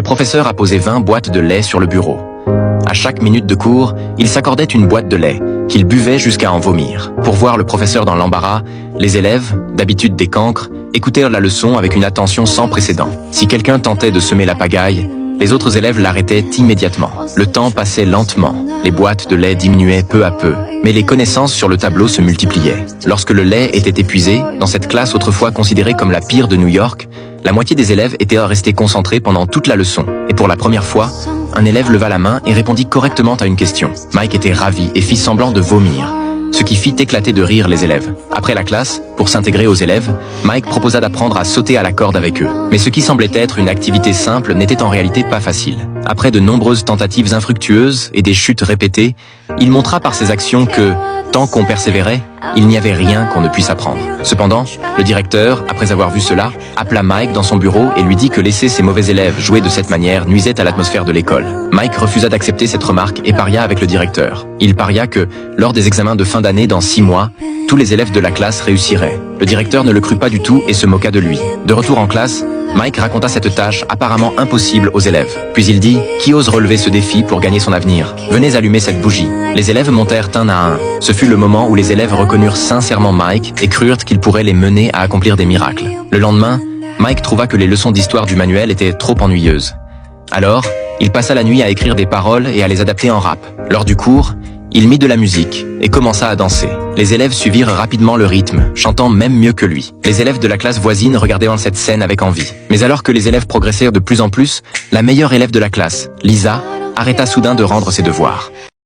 Le professeur a posé 20 boîtes de lait sur le bureau. À chaque minute de cours, il s'accordait une boîte de lait, qu'il buvait jusqu'à en vomir. Pour voir le professeur dans l'embarras, les élèves, d'habitude des cancres, écoutèrent la leçon avec une attention sans précédent. Si quelqu'un tentait de semer la pagaille, les autres élèves l'arrêtaient immédiatement. Le temps passait lentement, les boîtes de lait diminuaient peu à peu, mais les connaissances sur le tableau se multipliaient. Lorsque le lait était épuisé, dans cette classe autrefois considérée comme la pire de New York, la moitié des élèves étaient restés concentrés pendant toute la leçon. Et pour la première fois, un élève leva la main et répondit correctement à une question. Mike était ravi et fit semblant de vomir, ce qui fit éclater de rire les élèves. Après la classe, pour s'intégrer aux élèves, Mike proposa d'apprendre à sauter à la corde avec eux. Mais ce qui semblait être une activité simple n'était en réalité pas facile. Après de nombreuses tentatives infructueuses et des chutes répétées, il montra par ses actions que, tant qu'on persévérait, il n'y avait rien qu'on ne puisse apprendre. Cependant, le directeur, après avoir vu cela, appela Mike dans son bureau et lui dit que laisser ses mauvais élèves jouer de cette manière nuisait à l'atmosphère de l'école. Mike refusa d'accepter cette remarque et paria avec le directeur. Il paria que, lors des examens de fin d'année dans 6 mois, tous les élèves de la classe réussiraient. Le directeur ne le crut pas du tout et se moqua de lui. De retour en classe, Mike raconta cette tâche apparemment impossible aux élèves. Puis il dit « Qui ose relever ce défi pour gagner son avenir? Venez allumer cette bougie. » Les élèves montèrent un à un. Ce fut le moment où les élèves reconnurent sincèrement Mike et crurent qu'il pourrait les mener à accomplir des miracles. Le lendemain, Mike trouva que les leçons d'histoire du manuel étaient trop ennuyeuses. Alors, il passa la nuit à écrire des paroles et à les adapter en rap. Lors du cours, il mit de la musique et commença à danser. Les élèves suivirent rapidement le rythme, chantant même mieux que lui. Les élèves de la classe voisine regardaient cette scène avec envie. Mais alors que les élèves progressèrent de plus en plus, la meilleure élève de la classe, Lisa, arrêta soudain de rendre ses devoirs.